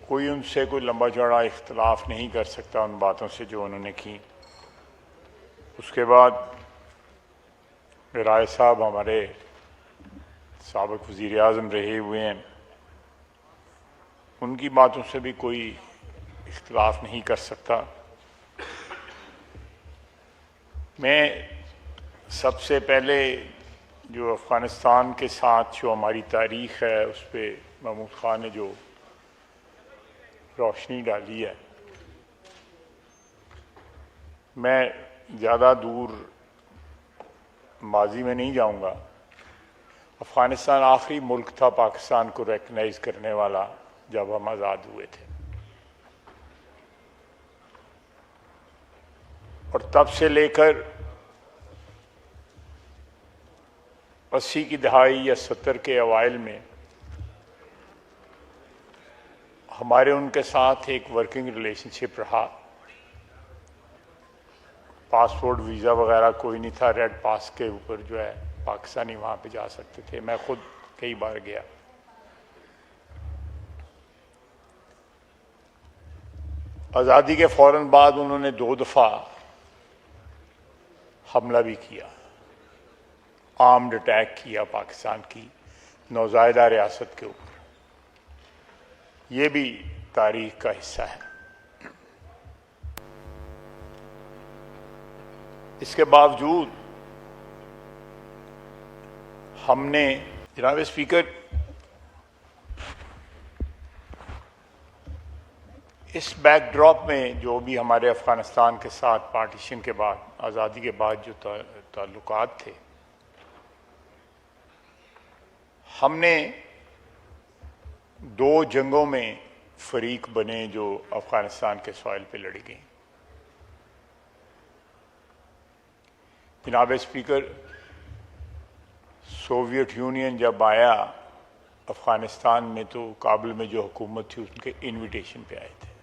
कोई उनसे कोई लंबा चौड़ा इख्तलाफ नहीं कर सकता उन बातों से जो उन्होंने की। उसके बाद राय साहब हमारे साबिक़ वज़ीर आज़म रहे हुए हैं, उनकी बातों से भी कोई इख्तलाफ नहीं कर सकता। मैं सबसे पहले जो अफ़गानिस्तान के साथ जो हमारी तारीख़ है उस पर महमूद ख़ान ने जो रोशनी डाली है, मैं ज़्यादा दूर माजी में नहीं जाऊंगा। अफ़गानिस्तान आखिरी मुल्क था पाकिस्तान को रिकग्नाइज़ करने वाला जब हम आज़ाद हुए थे, और तब से लेकर 80 की दहाई या 70 के अवाइल में हमारे उनके साथ एक वर्किंग रिलेशनशिप रहा। पासपोर्ट वीज़ा वगैरह कोई नहीं था, रेड पास के ऊपर जो है पाकिस्तानी वहाँ पे जा सकते थे। मैं खुद कई बार गया। आज़ादी के फ़ौरन बाद उन्होंने 2 दफ़ा हमला भी किया, आर्म्ड अटैक किया पाकिस्तान की नौज़ायदा रियासत के ऊपर। ये भी तारीख का हिस्सा है। इसके बावजूद हमने, जनाब स्पीकर, इस बैकड्रॉप में जो भी हमारे अफ़गानिस्तान के साथ पार्टीशन के बाद, आज़ादी के बाद जो ताल्लुकात थे, हमने 2 जंगों में फरीक बने जो अफ़गानिस्तान के सॉइल पे लड़ी गई। जनाब स्पीकर, सोवियत यूनियन जब आया अफ़गानिस्तान में तो काबुल में जो हुकूमत थी उनके इनविटेशन पे आए थे,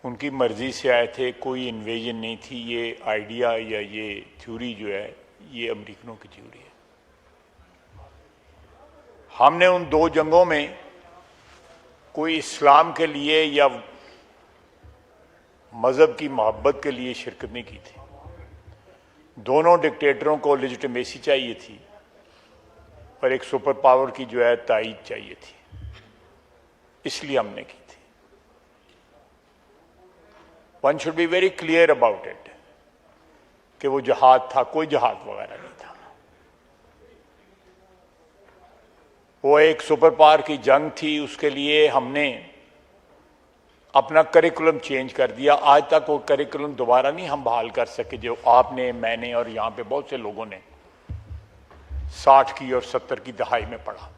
उनकी मर्ज़ी से आए थे, कोई इन्वेजन नहीं थी। ये आइडिया या ये थ्योरी जो है ये अमेरिकनों की थ्योरी है। हमने उन 2 जंगों में कोई इस्लाम के लिए या मज़हब की मोहब्बत के लिए शिरकत नहीं की थी। दोनों डिक्टेटरों को लेजिटिमेसी चाहिए थी और एक सुपर पावर की जो है तायीद चाहिए थी, इसलिए हमने की थी। One should be very clear about it कि वो जहाद था, कोई जहाद वगैरह नहीं था। वो एक सुपर पावर की जंग थी, उसके लिए हमने अपना करिकुलम चेंज कर दिया। आज तक वो करिकुलम दोबारा नहीं हम बहाल कर सके जो आपने, मैंने और यहाँ पे बहुत से लोगों ने 60 की और 70 की दहाई में पढ़ा।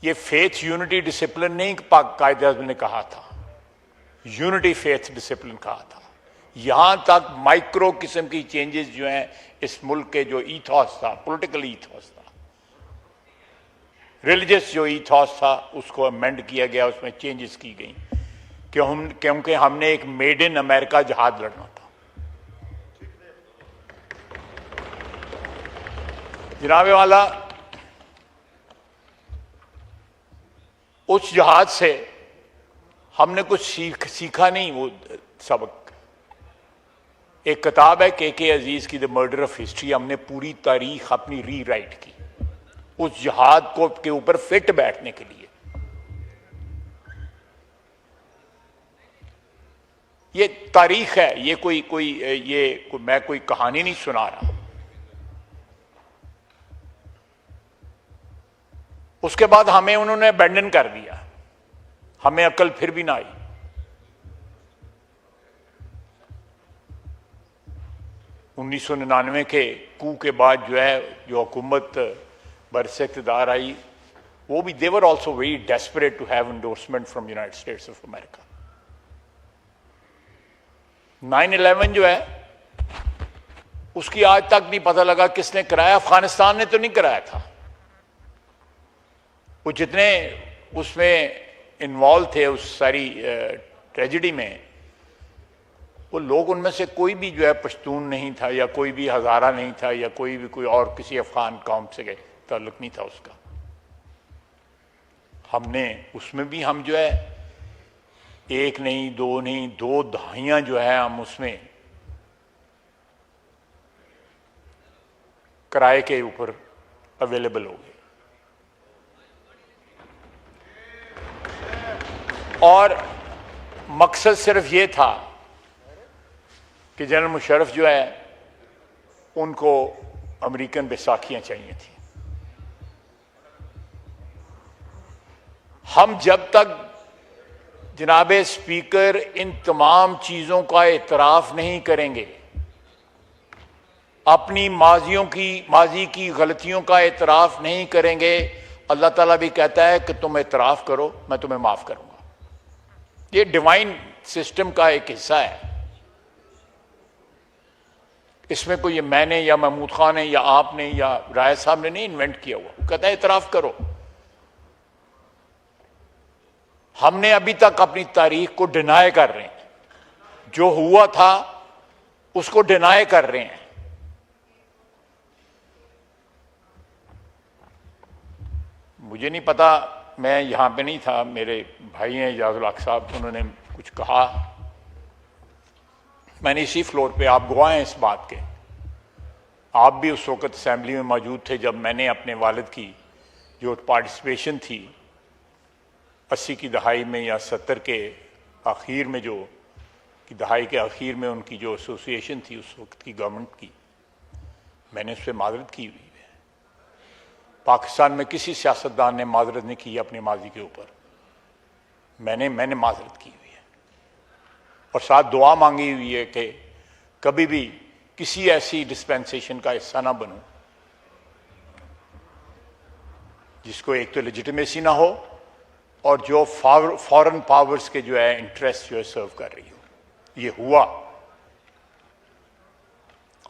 ये फेथ यूनिटी डिसिप्लिन नहीं कायदे-ए-आज़म ने कहा था, यूनिटी फेथ डिसिप्लिन कहा था। यहां तक माइक्रो किस्म की चेंजेस जो हैं इस मुल्क के जो ईथॉस था, पॉलिटिकल ईथॉस था, रिलीजियस जो ईथॉस था, उसको अमेंड किया गया, उसमें चेंजेस की गई क्योंकि हमने एक मेड इन अमेरिका जहाज लड़ना था। जनाब वाला, उस जहाज से हमने कुछ सीखा नहीं। वो सबक, एक किताब है के अजीज की, द मर्डर ऑफ हिस्ट्री। हमने पूरी तारीख अपनी रीराइट की उस जहाज को के ऊपर फिट बैठने के लिए। ये तारीख है, ये मैं कोई कहानी नहीं सुना रहा। उसके बाद हमें उन्होंने अबैंडन कर दिया, हमें अकल फिर भी ना आई। उन्नीस 1999 के कू के बाद जो है जो हुकूमत बरसे इक़्तिदार आई, वो भी they were also very desperate to have endorsement from United States of America. 9/11 जो है उसकी आज तक नहीं पता लगा किसने कराया। अफगानिस्तान ने तो नहीं कराया था। वो जितने उसमें इन्वॉल्व थे उस सारी ट्रेजेडी में, वो लोग, उनमें से कोई भी जो है पश्तून नहीं था या कोई भी हज़ारा नहीं था या कोई भी कोई और किसी अफगान कौम से गए ताल्लुक नहीं था उसका। हमने उसमें भी हम जो है एक नहीं, दो नहीं, 2 दहाइयां जो है हम उसमें किराए के ऊपर अवेलेबल हो गए। और मकसद सिर्फ ये था कि जनरल मुशर्रफ जो है उनको अमेरिकन बैसाखियां चाहिए थी। हम जब तक जनाब स्पीकर इन तमाम चीजों का एतराफ नहीं करेंगे, अपनी माजी की गलतियों का एतराफ नहीं करेंगे, अल्लाह ताला भी कहता है कि तुम एतराफ करो, मैं तुम्हें माफ करूंगा। ये डिवाइन सिस्टम का एक हिस्सा है। इसमें कोई ये मैंने या महमूद खान ने या आपने या राय साहब ने नहीं इन्वेंट किया हुआ। वो कहता है एतराफ करो। हमने अभी तक अपनी तारीख को डिनाय कर रहे हैं, जो हुआ था उसको डिनाय कर रहे हैं। मुझे नहीं पता, मैं यहां पे नहीं था, मेरे भाई हैं इजाजुल हक साहब, उन्होंने कुछ कहा, मैंने इसी फ्लोर पे, आप गवाह हैं इस बात के, आप भी उस वक्त असेंबली में मौजूद थे जब मैंने अपने वालिद की जो पार्टिसिपेशन थी 80 की दहाई में या 70 के आखिर में, जो की दहाई के आखिर में उनकी जो एसोसिएशन थी उस वक्त की गवर्नमेंट की, मैंने उससे माजरत की हुई है। पाकिस्तान में किसी सियासतदान ने माजरत नहीं की अपने माजी के ऊपर, मैंने माजरत की हुई है और साथ दुआ मांगी हुई है कि कभी भी किसी ऐसी डिस्पेंसेशन का हिस्सा ना बनूं जिसको एक तो लेजिटिमेसी ना हो और जो फॉरेन पावर्स के जो है इंटरेस्ट जो है सर्व कर रही हो। ये हुआ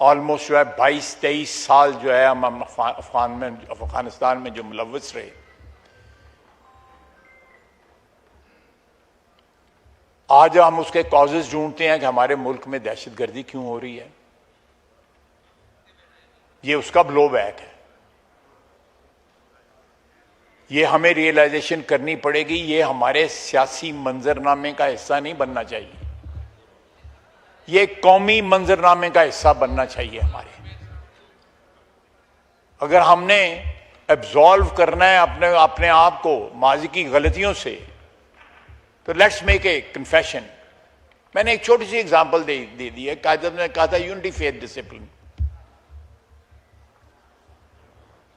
ऑलमोस्ट जो है 22-23 साल जो है हम अफगानिस्तान में जो मुलव्वस रहे। आज हम उसके कॉजेज ढूंढते हैं कि हमारे मुल्क में दहशतगर्दी क्यों हो रही है। ये उसका ब्लो बैक है। ये हमें रियलाइजेशन करनी पड़ेगी, ये हमारे सियासी मंजरनामे का हिस्सा नहीं बनना चाहिए, ये कौमी मंजरनामे का हिस्सा बनना चाहिए हमारे। अगर हमने एब्जॉल्व करना है अपने आप को माजी की गलतियों से, तो लेट्स मेक ए कन्फेशन। मैंने एक छोटी सी एग्जांपल दे दी है। कायदे ने कहा था यूनिटी फेथ डिसिप्लिन,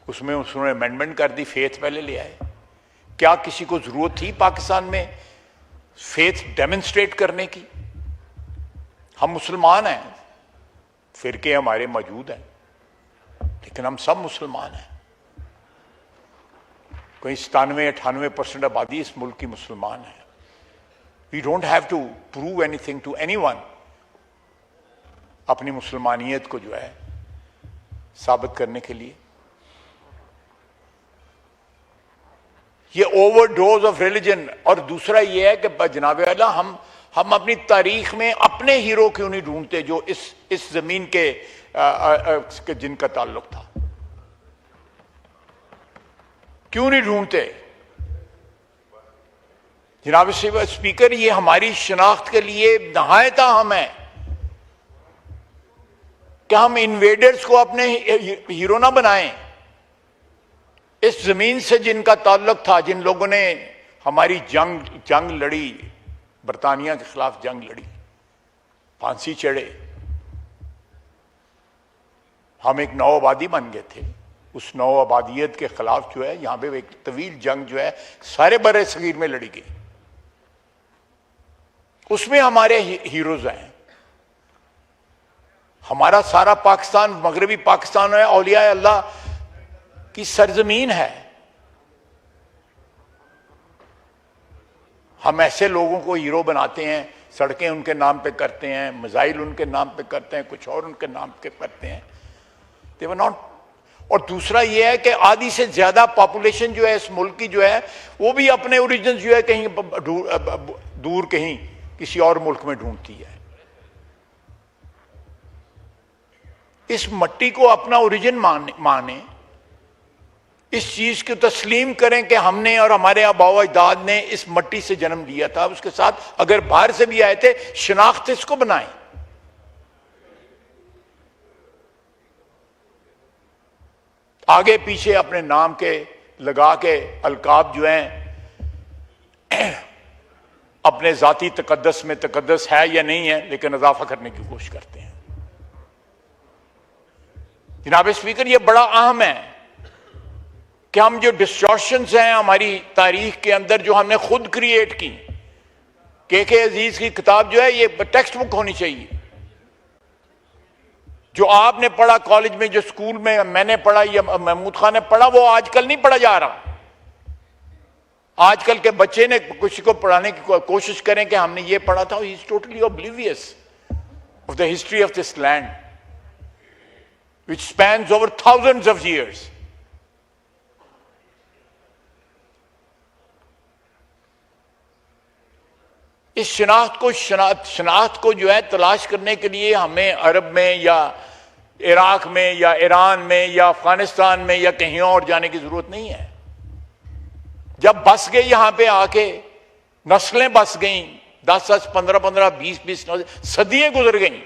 उसमें उसने अमेंडमेंट कर दी, फेथ पहले ले आए। क्या किसी को जरूरत थी पाकिस्तान में फेथ डेमोन्स्ट्रेट करने की? हम मुसलमान हैं, फिरके हमारे मौजूद हैं, लेकिन हम सब मुसलमान हैं। कोई 97-98% आबादी इस मुल्क की मुसलमान है। We don't have to prove anything to anyone अपनी मुसलमानियत को जो है साबित करने के लिए। ये ओवरडोज ऑफ रिलीजन। और दूसरा ये है कि जनाब अल्लाह हम अपनी तारीख में अपने हीरो क्यों नहीं ढूंढते जो इस जमीन के जिनका ताल्लुक था, क्यों नहीं ढूंढते? जनाब स्पीकर, ये हमारी शनाख्त के लिए नहायत अहम है कि हम इन्वेडर्स को अपने हीरो ना बनाएं। इस जमीन से जिनका ताल्लुक था, जिन लोगों ने हमारी जंग लड़ी, बरतानिया के खिलाफ जंग लड़ी, फांसी चढ़े, हम एक नौ आबादी बन गए थे। उस नौ आबादियत के खिलाफ जो है यहां पे एक तवील जंग जो है सारे बड़े सगीर में लड़ी गई, उसमें हमारे हीरोज हैं। हमारा सारा पाकिस्तान मगरबी पाकिस्तान है, औलिया अल्लाह की सरजमीन है। हम ऐसे लोगों को हीरो बनाते हैं, सड़कें उनके नाम पे करते हैं, मिसाइल उनके नाम पे करते हैं, कुछ और उनके नाम पे करते हैं। दे वर नॉट। और दूसरा ये है कि आधी से ज्यादा पॉपुलेशन जो है इस मुल्क की जो है वो भी अपने ओरिजिन जो है कहीं दूर कहीं किसी और मुल्क में ढूंढती है। इस मट्टी को अपना ओरिजिन माने, इस चीज को तस्लीम करें कि हमने और हमारे आबाओ अजदाद ने इस मट्टी से जन्म लिया था, उसके साथ अगर बाहर से भी आए थे शिनाख्त इसको बनाएं। आगे पीछे अपने नाम के लगा के अलकाब जो हैं अपने जाती तकद्दस में तकद्दस है या नहीं है, लेकिन इजाफा करने की कोशिश करते हैं। जनाब स्पीकर, यह बड़ा अहम है कि हम जो डिस्टॉर्शंस हैं हमारी तारीख के अंदर जो हमने खुद क्रिएट की, के अजीज की किताब जो है ये टेक्स्ट बुक होनी चाहिए। जो आपने पढ़ा कॉलेज में, जो स्कूल में मैंने पढ़ा या महमूद खान ने पढ़ा, वो आजकल नहीं पढ़ा जा रहा। आजकल के बच्चे ने किसी को पढ़ाने की कोशिश करें कि हमने ये पढ़ा था, he is totally oblivious of the history of this land which spans over thousands of years. इस शनाख्त को जो है तलाश करने के लिए हमें अरब में या इराक में या ईरान में या अफगानिस्तान में या कहीं और जाने की जरूरत नहीं है। जब बस गए यहां पे आके, नस्लें बस गईं, 10-10, 15-15, 20-20 सदियां गुजर गईं,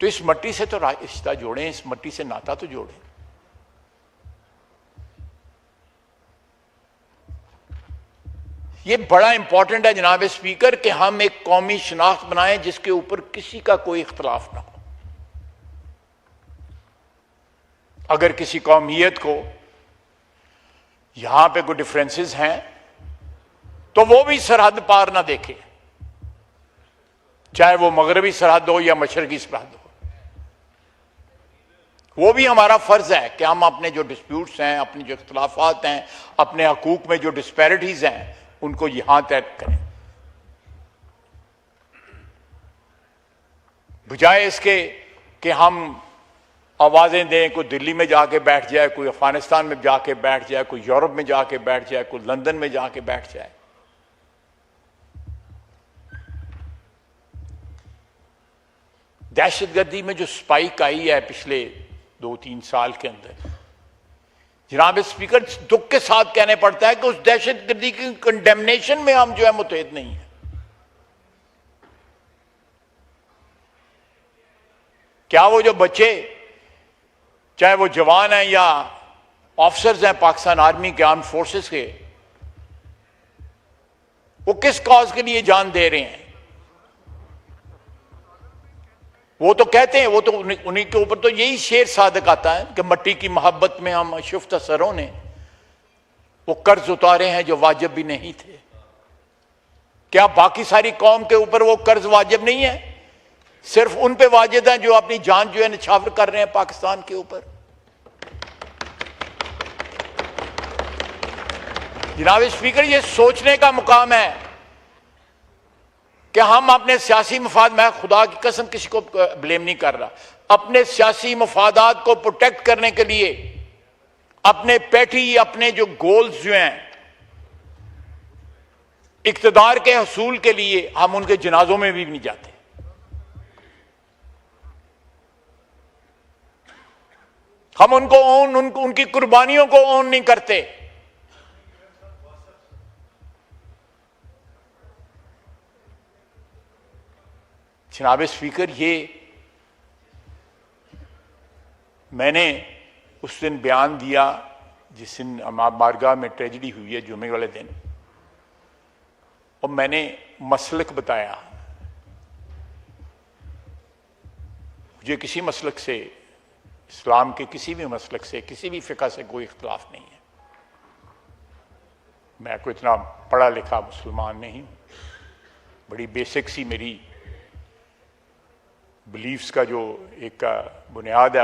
तो इस मट्टी से तो रिश्ता जोड़ें, इस मट्टी से नाता तो जोड़ें। ये बड़ा इंपॉर्टेंट है जनाब स्पीकर कि हम एक कौमी शनाख्त बनाएं जिसके ऊपर किसी का कोई इख्तलाफ ना हो। अगर किसी कौमियत को यहां पे कोई डिफरेंसेस हैं तो वो भी सरहद पार ना देखे, चाहे वो मगरबी सरहद हो या मशरकी सरहद हो। वो भी हमारा फर्ज है कि हम अपने जो डिस्प्यूट्स हैं, अपने जो इख्तलाफात हैं, अपने हकूक में जो डिस्पैरिटीज हैं, उनको यहां तय करें, बजाय इसके कि हम आवाजें दें, कोई दिल्ली में जाके बैठ जाए, कोई अफगानिस्तान में जाके बैठ जाए, कोई यूरोप में जाके बैठ जाए, कोई लंदन में जाके बैठ जाए। दहशतगर्दी में जो स्पाइक आई है पिछले 2-3 साल के अंदर, जनाब स्पीकर, दुख के साथ कहने पड़ता है कि उस दहशतगर्दी की कंडेमनेशन में हम जो है मुतहद नहीं है। क्या वो जो बच्चे, चाहे वो जवान हैं या ऑफिसर्स हैं पाकिस्तान आर्मी के, आर्म फोर्सेस के, वो किस कॉज के लिए जान दे रहे हैं? वो तो कहते हैं, वो तो उन्हीं के ऊपर तो यही शेर सादक आता है कि मट्टी की मोहब्बत में हम शुफ्ता सरों ने वो कर्ज उतारे हैं जो वाजिब भी नहीं थे। क्या बाकी सारी कौम के ऊपर वो कर्ज वाजिब नहीं है? सिर्फ उन पे वाजिब है जो अपनी जान जो है निछावर कर रहे हैं पाकिस्तान के ऊपर। जनाब स्पीकर, ये सोचने का मुकाम है कि हम अपने सियासी मफाद, मैं खुदा की कसम किसी को ब्लेम नहीं कर रहा, अपने सियासी मफादात को प्रोटेक्ट करने के लिए, अपने पैठी, अपने जो गोल्स जो हैं इक्तदार के हसूल के लिए, हम उनके जनाजों में भी नहीं जाते। हम उनको उनकी कुर्बानियों को ऑन नहीं करते। जनाब स्पीकर, ये मैंने उस दिन बयान दिया जिस दिन बारगाह में ट्रेजिडी हुई है जुमे वाले दिन, और मैंने मसलक बताया। मुझे किसी मसलक से, इस्लाम के किसी भी मसलक से, किसी भी फ़िक़ा से कोई इख्तलाफ नहीं है। मैं कोई इतना पढ़ा लिखा मुसलमान नहीं हूँ। बड़ी बेसिक सी मेरी बिलीफ्स का जो एक बुनियाद है